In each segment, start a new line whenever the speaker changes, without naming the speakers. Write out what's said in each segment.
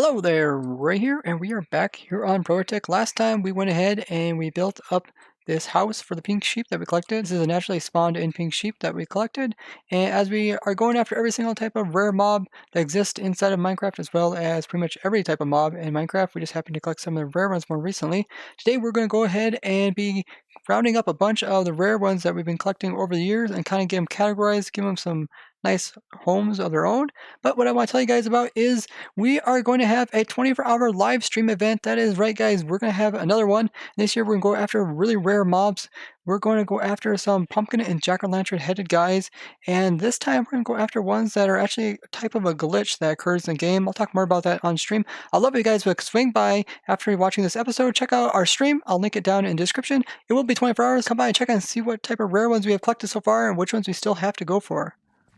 Hello there, Ray here, and we are back here on ProTech. Last time we went ahead and we built up this house for the pink sheep that we collected. This is a naturally spawned in pink sheep that we collected, and as we are going after every single type of rare mob that exists inside of Minecraft, as well as pretty much every type of mob in Minecraft, we just happened to collect some of the rare ones more recently. Today we're going to go ahead and be rounding up a bunch of the rare ones that we've been collecting over the years and kind of get them categorized, give them some nice homes of their own. But what I want to tell you guys about is we are going to have a 24-hour live stream event. That is right, guys. We're going to have another one. This year, we're going to go after really rare mobs. We're going to go after some pumpkin and jack-o'-lantern headed guys. And this time, we're going to go after ones that are actually a type of a glitch that occurs in the game. I'll talk more about that on stream. I love you guys to swing by after watching this episode. Check out our stream. I'll link it down in the description. It will be 24 hours. Come by and check and see what type of rare ones we have collected so far and which ones we still have to go for.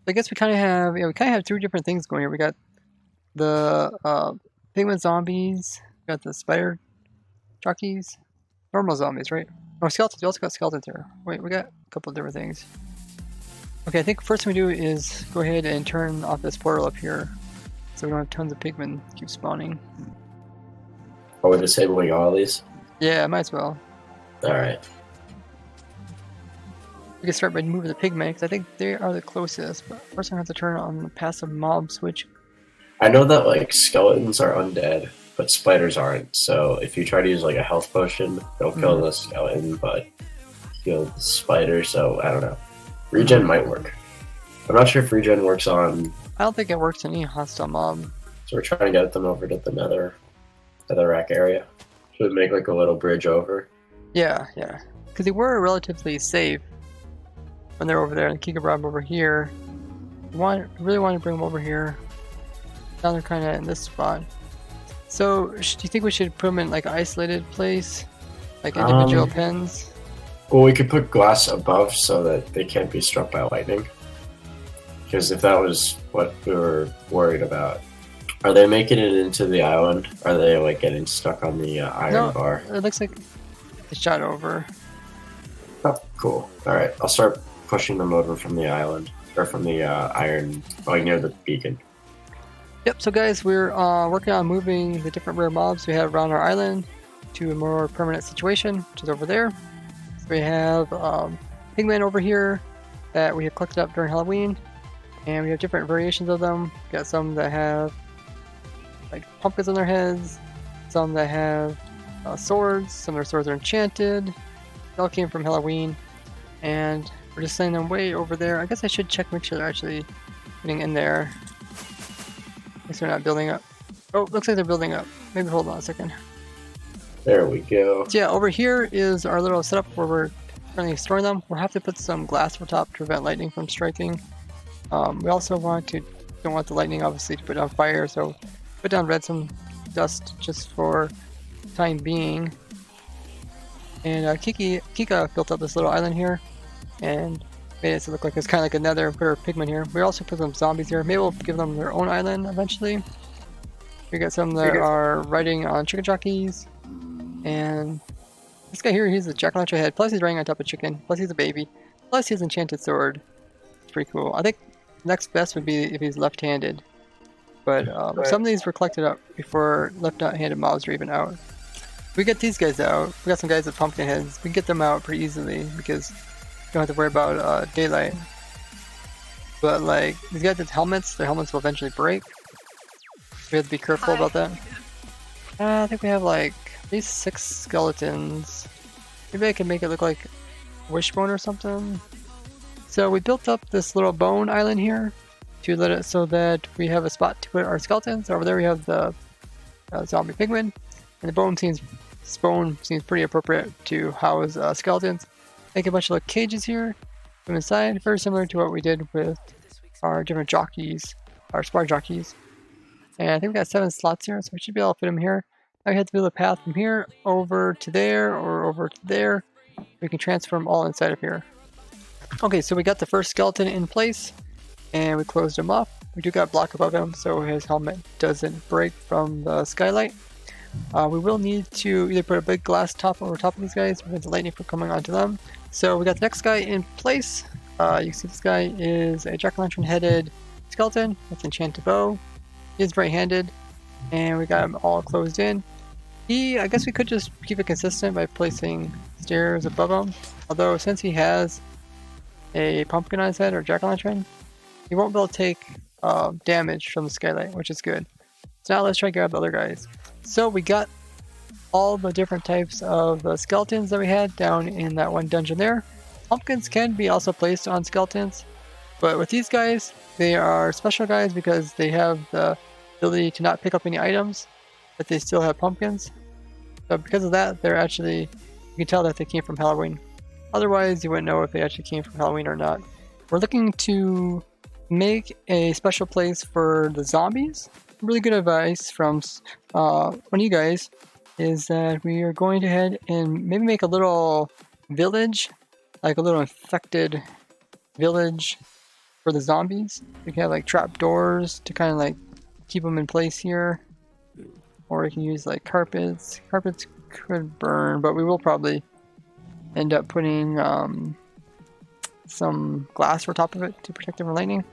I guess we kind of have three different things going here. We got the pigment zombies, we got the spider jockeys, normal zombies, right? Oh, skeletons. We also got skeletons here. Wait, we got a couple of different things. Okay, I think first thing we do is go ahead and turn off this portal up here, so we don't have tons of pigmen keep spawning.
Are we disabling all these?
Yeah, might as well.
Alright.
We can start by moving the pigmen, because I think they are the closest, but first I have to turn on the passive mob switch.
I know that, like, skeletons are undead, but spiders aren't, so if you try to use, like, a health potion, it'll kill the skeleton, but kill the spider, so I don't know. Regen might work. I'm not sure if regen works on...
I don't think it works in any hostile mob.
So we're trying to get them over to the netherrack area. Should we make, like, a little bridge over?
Yeah. Because they were relatively safe when they're over there, and Kika brought them over here. Really want to bring them over here. Now they're kind of in this spot. So, do you think we should put them in like an isolated place? Like individual pens?
Well, we could put glass above so that they can't be struck by lightning. Because if that was what we were worried about. Are they making it into the island? Are they like getting stuck on the iron bar?
It looks like it's shot over.
Oh, cool. Alright, I'll start pushing them over from the island. Or from the iron, like near the beacon.
Yep, so guys, we're working on moving the different rare mobs we have around our island to a more permanent situation, which is over there. So we have pigmen over here that we have collected up during Halloween, and we have different variations of them. We got some that have like pumpkins on their heads, some that have swords, some of their swords are enchanted. They all came from Halloween, and we're just sending them way over there. I guess I should make sure they're actually getting in there. Guess they're not building up. Oh, looks like they're building up. Maybe hold on a second.
There we go.
So yeah, over here is our little setup where we're currently storing them. We'll have to put some glass over top to prevent lightning from striking. We also don't want the lightning obviously to put on fire, so put down redstone dust just for time being. And Kika built up this little island here and made it to look like it's kind of like another and put our pigmen here. We also put some zombies here. Maybe we'll give them their own island eventually. We got some that are riding on chicken jockeys. And this guy here, he's a jack-o'-lantern head. Plus he's riding on top of chicken. Plus he's a baby. Plus he has enchanted sword. It's pretty cool. I think next best would be if he's left-handed. But some of these were collected up before left-handed mobs were even out. We get these guys out. We got some guys with pumpkin heads. We can get them out pretty easily because don't have to worry about daylight. But like these guys with helmets, their helmets will eventually break. We have to be careful about that. I think we have like at least 6 skeletons. Maybe I can make it look like wishbone or something. So we built up this little bone island here to let it so that we have a spot to put our skeletons. Over there we have the zombie pigmen, and the bone seems pretty appropriate to house skeletons. Make a bunch of little cages here from inside, very similar to what we did with our different jockeys, our spar jockeys. And I think we got 7 slots here, so we should be able to fit them here. Now we have to build a path from here over to there or over to there. We can transfer them all inside of here. Okay, so we got the first skeleton in place, and we closed him off. We do got a block above him, so his helmet doesn't break from the skylight. We will need to either put a big glass top over top of these guys to prevent the lightning from coming onto them. So we got the next guy in place. You can see this guy is a jack-o'-lantern headed skeleton with enchanted bow. He is right-handed. and we got them all closed in. I guess we could just keep it consistent by placing stairs above him. Although since he has a pumpkin on his head or jack-o'-lantern, he won't be able to take damage from the skylight, which is good. So now let's try to grab the other guys. So we got all the different types of skeletons that we had down in that one dungeon there. Pumpkins can be also placed on skeletons, but with these guys, they are special guys because they have the ability to not pick up any items, but they still have pumpkins. So because of that, they're actually, you can tell that they came from Halloween. Otherwise, you wouldn't know if they actually came from Halloween or not. We're looking to make a special place for the zombies. Really good advice from one of you guys is that we are going to head and maybe make a little village, like a little infected village for the zombies. We can have like trap doors to kind of like keep them in place here. Or we can use like carpets. Carpets could burn, but we will probably end up putting some glass over top of it to protect it from lightning.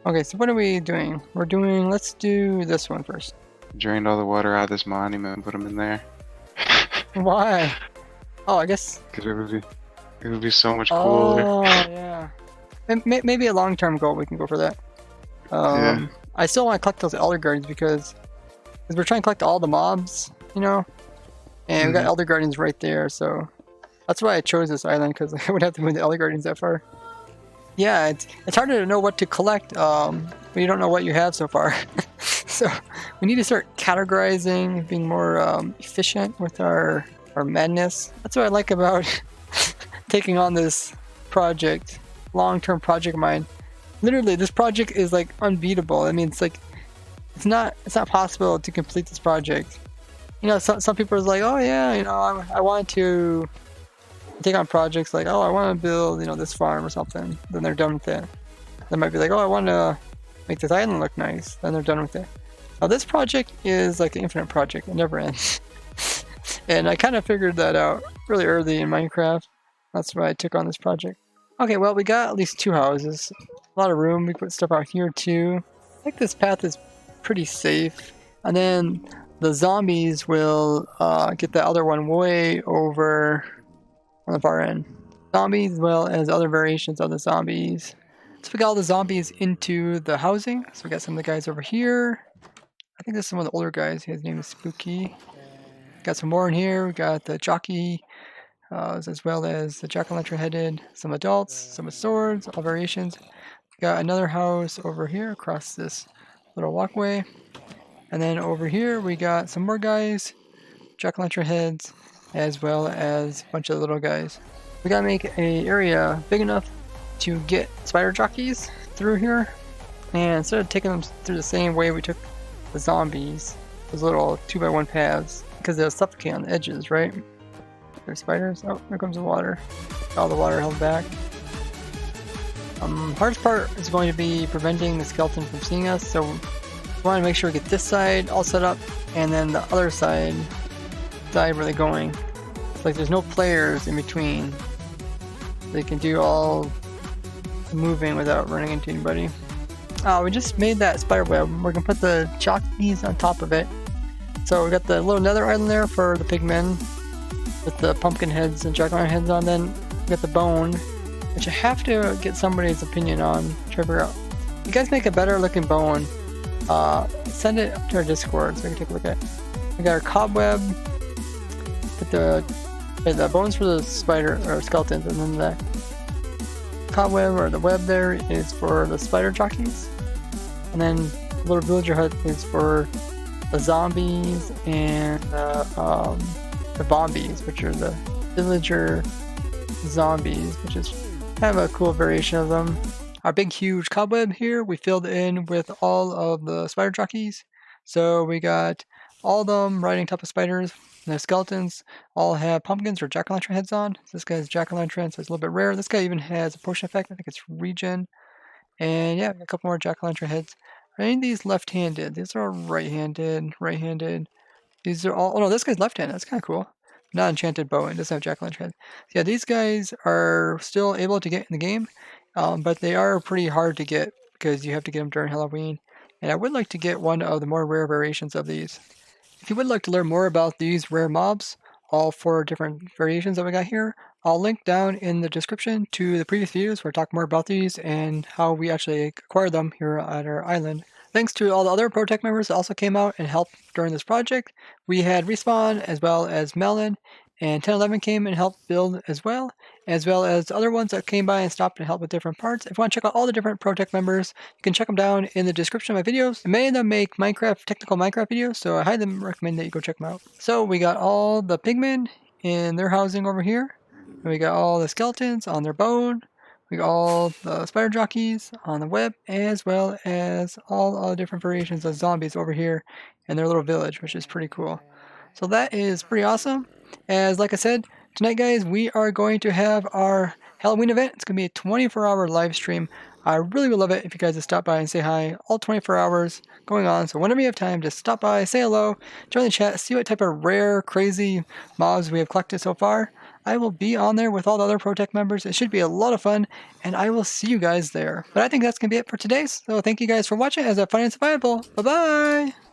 Okay, so what are we doing? Let's do this one first.
Drained all the water out of this monument and put them in there.
Why? Oh, I guess.
Because it would be so much cooler.
Oh, yeah. Maybe a long-term goal, we can go for that.
Yeah.
I still want to collect those Elder Guardians because we're trying to collect all the mobs, you know? And we got Elder Guardians right there, so that's why I chose this island, because I would have to move the Elder Guardians that far. Yeah, it's harder to know what to collect when you don't know what you have so far. So we need to start categorizing, being more efficient with our madness. That's what I like about taking on this project, long-term project of mine. Literally, this project is like unbeatable. I mean, it's not possible to complete this project. You know, some people are like, oh yeah, you know, I want to take on projects like, oh, I want to build, you know, this farm or something. Then they're done with it. They might be like, oh, I want to make this island look nice. Then they're done with it. Now this project is like an infinite project. It never ends. And I kind of figured that out really early in Minecraft. That's why I took on this project. Okay, well, we got at least 2 houses. A lot of room. We put stuff out here too. I think this path is pretty safe. And then the zombies will get the other one way over on the far end. Zombies as well as other variations of the zombies. So we got all the zombies into the housing. So we got some of the guys over here. I think this is one of the older guys. His name is Spooky. Got some more in here. We got the jockey, as well as the jack-o'-lantern headed. Some adults, some with swords, all variations. We got another house over here across this little walkway. And then over here we got some more guys, jack-o'-lantern heads, as well as a bunch of little guys. We gotta make an area big enough to get spider jockeys through here. And instead of taking them through the same way we took the zombies, those little 2x1 paths, because they'll suffocate on the edges, right? There's spiders. Oh, there comes the water. All the water held back. Hardest part is going to be preventing the skeleton from seeing us, so we want to make sure we get this side all set up, and then the other side where they're going. It's like there's no players in between. They can do all the moving without running into anybody. We just made that spider web. We're gonna put the jockeys on top of it. So we got the little nether island there for the pigmen with the pumpkin heads and jack-o'-lantern heads on. Then we got the bone, which I have to get somebody's opinion on. Try to figure out. If you guys make a better looking bone, send it to our Discord so we can take a look at it. We got our cobweb. Put the bones for the spider or skeletons, and then the cobweb or the web there is for the spider jockeys, and then the little villager hut is for the zombies and the bombies, which are the villager zombies, which is kind of a cool variation of them. Our big huge cobweb here we filled in with all of the spider jockeys, so we got all of them riding on top of spiders. And the skeletons all have pumpkins or jack-o'-lantern heads on. So this guy's jack-o'-lantern, so it's a little bit rare. This guy even has a potion effect. I think it's regen. And yeah, a couple more jack-o'-lantern heads. Are any of these left-handed? These are all right-handed, right-handed. These are all... Oh no, this guy's left-handed. That's kind of cool. Not enchanted bow. It doesn't have jack-o'-lantern head. So yeah, these guys are still able to get in the game. But they are pretty hard to get because you have to get them during Halloween. and I would like to get one of the more rare variations of these. If you would like to learn more about these rare mobs, all 4 different variations that we got here, I'll link down in the description to the previous videos where I talk more about these and how we actually acquire them here at our island. Thanks to all the other Protect members that also came out and helped during this project. We had Respawn as well as Melon, and 1011 came and helped build as well as other ones that came by and stopped and helped with different parts. If you want to check out all the different Protect members, you can check them down in the description of my videos. Many of them make technical Minecraft videos, so I highly recommend that you go check them out. So we got all the pigmen in their housing over here, and we got all the skeletons on their bone. We got all the spider jockeys on the web, as well as all the different variations of zombies over here in their little village, which is pretty cool. So that is pretty awesome. As like I said, tonight guys, we are going to have our Halloween event. It's going to be a 24-hour live stream. I really would love it if you guys would stop by and say hi. All 24 hours going on. So whenever you have time, just stop by, say hello, join the chat, see what type of rare, crazy mobs we have collected so far. I will be on there with all the other Protect members. It should be a lot of fun, and I will see you guys there. But I think that's going to be it for today. So thank you guys for watching as a Fun and Survivable. Bye-bye!